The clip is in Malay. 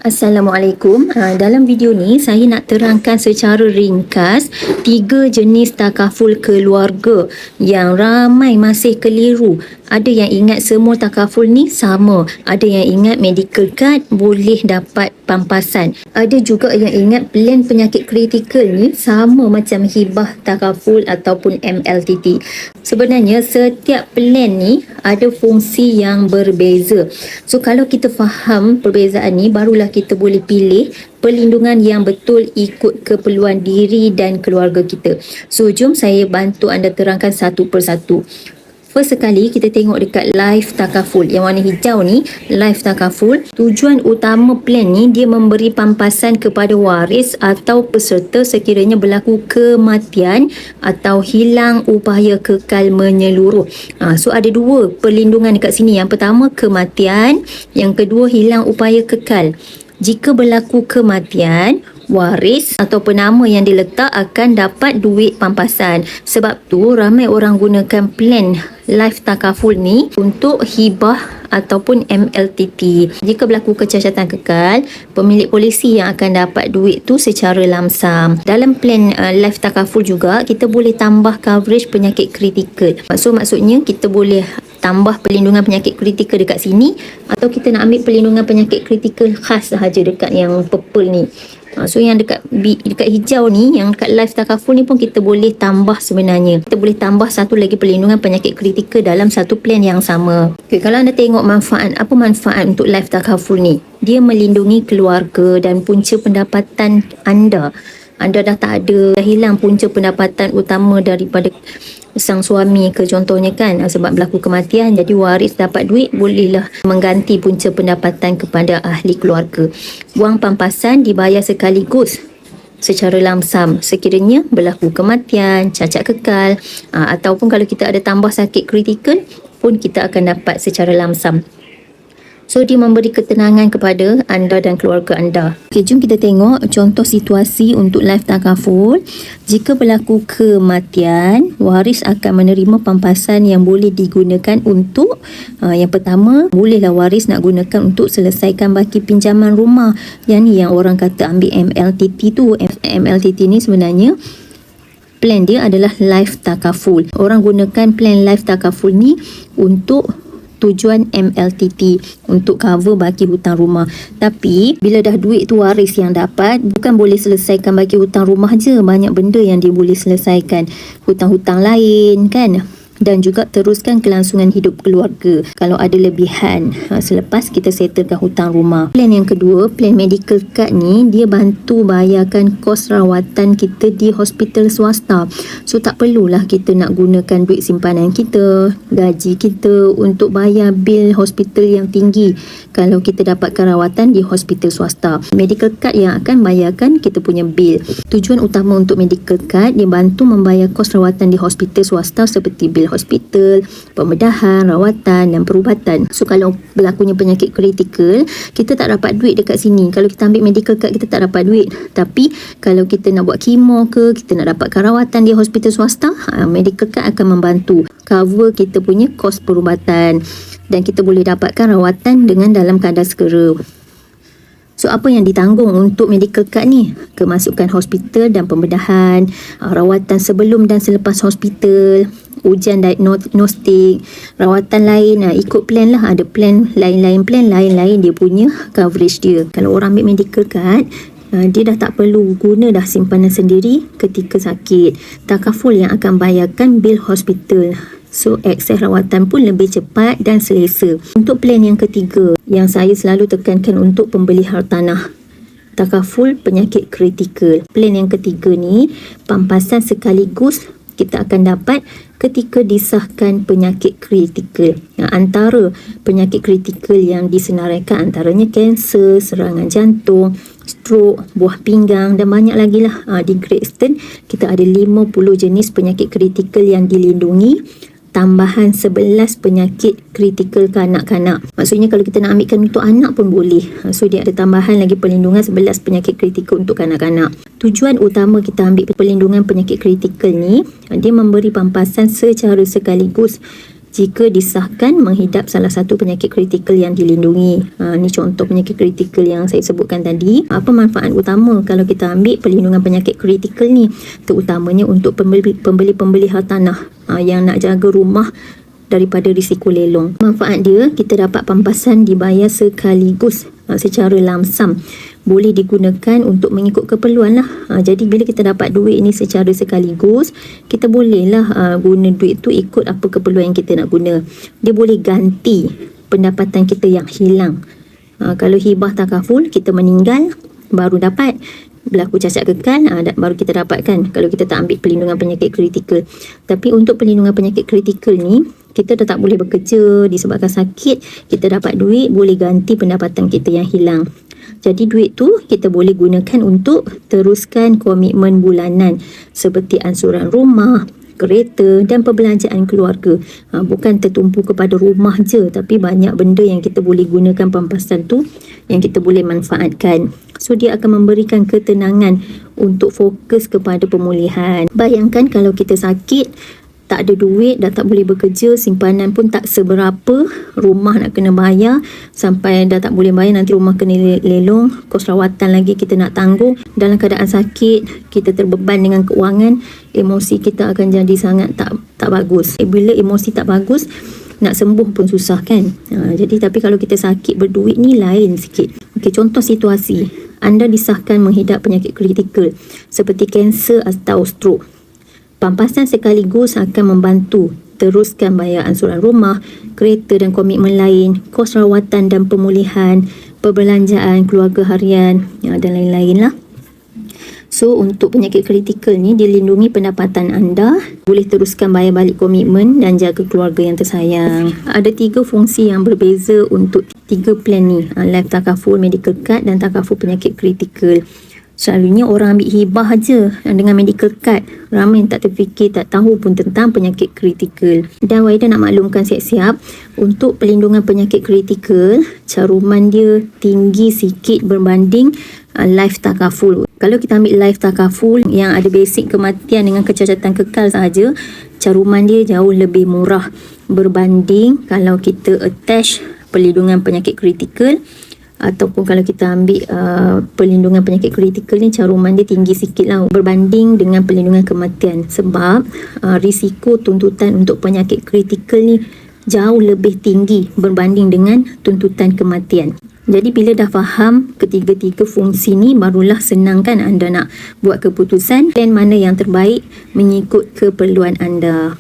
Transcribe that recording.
Assalamualaikum. Dalam video ni saya nak terangkan secara ringkas 3 jenis takaful keluarga yang ramai masih keliru. Ada yang ingat semua takaful ni sama. Ada yang ingat medical card boleh dapat pampasan. Ada juga yang ingat plan penyakit kritikal ni sama macam hibah takaful ataupun MLTT. Sebenarnya setiap plan ni ada fungsi yang berbeza. So kalau kita faham perbezaan ni, barulah kita boleh pilih perlindungan yang betul ikut keperluan diri dan keluarga kita. So jom saya bantu anda terangkan satu persatu. First sekali kita tengok dekat life takaful. Yang warna hijau ni life takaful. Tujuan utama plan ni dia memberi pampasan kepada waris atau peserta sekiranya berlaku kematian atau hilang upaya kekal menyeluruh. So ada dua perlindungan dekat sini. Yang pertama kematian, yang kedua hilang upaya kekal. Jika berlaku kematian, waris atau penama yang diletak akan dapat duit pampasan. Sebab tu ramai orang gunakan plan life takaful ni untuk hibah ataupun MLTT. Jika berlaku kecacatan kekal, pemilik polisi yang akan dapat duit tu secara lamsam. Dalam plan life takaful juga kita boleh tambah coverage penyakit kritikal. So maksudnya kita boleh tambah perlindungan penyakit kritikal dekat sini, atau kita nak ambil perlindungan penyakit kritikal khas sahaja dekat yang purple ni. So yang dekat hijau ni, yang dekat life takaful ni pun kita boleh tambah sebenarnya. Kita boleh tambah satu lagi perlindungan penyakit kritikal dalam satu plan yang sama. Okay, kalau anda tengok manfaat, apa manfaat untuk life takaful ni? Dia melindungi keluarga dan punca pendapatan anda. Anda dah tak ada, dah hilang punca pendapatan utama daripada sang suami ke contohnya kan, sebab berlaku kematian, jadi waris dapat duit, bolehlah mengganti punca pendapatan kepada ahli keluarga. Wang pampasan dibayar sekaligus secara lamsam sekiranya berlaku kematian, cacat kekal, ataupun kalau kita ada tambah sakit kritikal pun kita akan dapat secara lamsam. So dia memberi ketenangan kepada anda dan keluarga anda. Okay, jom kita tengok contoh situasi untuk life takaful. Jika berlaku kematian, waris akan menerima pampasan yang boleh digunakan untuk yang pertama, bolehlah waris nak gunakan untuk selesaikan baki pinjaman rumah. Yang ni yang orang kata ambil MLTT tu. MLTT ni sebenarnya plan dia adalah life takaful. Orang gunakan plan life takaful ni untuk tujuan MLTT, untuk cover baki hutang rumah. Tapi bila dah duit tu waris yang dapat, bukan boleh selesaikan baki hutang rumah je, banyak benda yang dia boleh selesaikan, hutang-hutang lain kan, dan juga teruskan kelangsungan hidup keluarga kalau ada lebihan selepas kita settlekan hutang rumah. Plan yang kedua, plan medical card ni, dia bantu bayarkan kos rawatan kita di hospital swasta. So tak perlulah kita nak gunakan duit simpanan kita, gaji kita untuk bayar bil hospital yang tinggi kalau kita dapatkan rawatan di hospital swasta. Medical card yang akan bayarkan kita punya bil. Tujuan utama untuk medical card, dia bantu membayar kos rawatan di hospital swasta seperti bil hospital, pembedahan, rawatan dan perubatan. So kalau berlakunya penyakit kritikal, kita tak dapat duit dekat sini. Kalau kita ambil medical card, kita tak dapat duit. Tapi kalau kita nak buat kemo ke, kita nak dapatkan rawatan di hospital swasta, medical card akan membantu cover kita punya kos perubatan, dan kita boleh dapatkan rawatan dengan dalam keadaan segera. So apa yang ditanggung untuk medical card ni? Kemasukan hospital dan pembedahan, rawatan sebelum dan selepas hospital, ujian diagnostik, rawatan lain, ikut plan lah. Ada plan lain-lain, dia punya coverage dia. Kalau orang ambil medical card, dia dah tak perlu guna dah simpanan sendiri ketika sakit. Takaful yang akan bayarkan bil hospital. So akses rawatan pun lebih cepat dan selesa. Untuk plan yang ketiga, yang saya selalu tekankan untuk pembeli hartanah, takaful penyakit kritikal. Plan yang ketiga ni, pampasan sekaligus kita akan dapat ketika disahkan penyakit kritikal. Antara penyakit kritikal yang disenaraikan antaranya kanser, serangan jantung, stroke, buah pinggang dan banyak lagi lah. Di Great Eastern kita ada 50 jenis penyakit kritikal yang dilindungi, tambahan 11 penyakit kritikal kanak-kanak. Maksudnya kalau kita nak ambilkan untuk anak pun boleh. So dia ada tambahan lagi perlindungan 11 penyakit kritikal untuk kanak-kanak. Tujuan utama kita ambil perlindungan penyakit kritikal ni, dia memberi pampasan secara sekaligus jika disahkan menghidap salah satu penyakit kritikal yang dilindungi. Ni contoh penyakit kritikal yang saya sebutkan tadi. Apa manfaat utama kalau kita ambil perlindungan penyakit kritikal ni? Terutamanya untuk pembeli-pembeli hartanah yang nak jaga rumah daripada risiko lelong. Manfaat dia, kita dapat pampasan dibayar sekaligus secara lamsam. Boleh digunakan untuk mengikut keperluan lah. Jadi bila kita dapat duit ni secara sekaligus, kita bolehlah guna duit tu ikut apa keperluan yang kita nak guna. Dia boleh ganti pendapatan kita yang hilang. Kalau hibah takaful, kita meninggal baru dapat. Berlaku cacat kekal, baru kita dapatkan kalau kita tak ambil perlindungan penyakit kritikal. Tapi untuk perlindungan penyakit kritikal ni, kita tetap boleh bekerja disebabkan sakit, kita dapat duit, boleh ganti pendapatan kita yang hilang. Jadi duit tu kita boleh gunakan untuk teruskan komitmen bulanan seperti ansuran rumah, kereta dan perbelanjaan keluarga. Bukan tertumpu kepada rumah je, tapi banyak benda yang kita boleh gunakan pampasan tu yang kita boleh manfaatkan. So dia akan memberikan ketenangan untuk fokus kepada pemulihan. Bayangkan kalau kita sakit, tak ada duit, dah tak boleh bekerja, simpanan pun tak seberapa, rumah nak kena bayar, sampai dah tak boleh bayar, nanti rumah kena lelong, kos rawatan lagi kita nak tanggung. Dalam keadaan sakit, kita terbeban dengan keuangan, emosi kita akan jadi sangat tak bagus. Bila emosi tak bagus, nak sembuh pun susah kan. Jadi tapi kalau kita sakit berduit ni lain sikit. Okey, contoh situasi, anda disahkan menghidap penyakit kritikal seperti kanser atau stroke. Pampasan sekaligus akan membantu teruskan bayar ansuran rumah, kereta dan komitmen lain, kos rawatan dan pemulihan, perbelanjaan keluarga harian dan lain-lain lah. So untuk penyakit kritikal ni, dilindungi pendapatan anda, boleh teruskan bayar balik komitmen dan jaga keluarga yang tersayang. Ada 3 fungsi yang berbeza untuk 3 plan ni, life takaful, medical card dan takaful penyakit kritikal. Selalunya orang ambil hibah aja dengan medical card. Ramai yang tak terfikir, tak tahu pun tentang penyakit kritikal. Dan Waida nak maklumkan siap-siap, untuk perlindungan penyakit kritikal, caruman dia tinggi sikit berbanding life takaful. Kalau kita ambil life takaful yang ada basic kematian dengan kecacatan kekal sahaja, caruman dia jauh lebih murah berbanding kalau kita attach perlindungan penyakit kritikal. Ataupun kalau kita ambil perlindungan penyakit kritikal ni, caruman dia tinggi sikit lah berbanding dengan perlindungan kematian. Sebab risiko tuntutan untuk penyakit kritikal ni jauh lebih tinggi berbanding dengan tuntutan kematian. Jadi bila dah faham ketiga-tiga fungsi ni, barulah senang kan anda nak buat keputusan plan mana yang terbaik mengikut keperluan anda.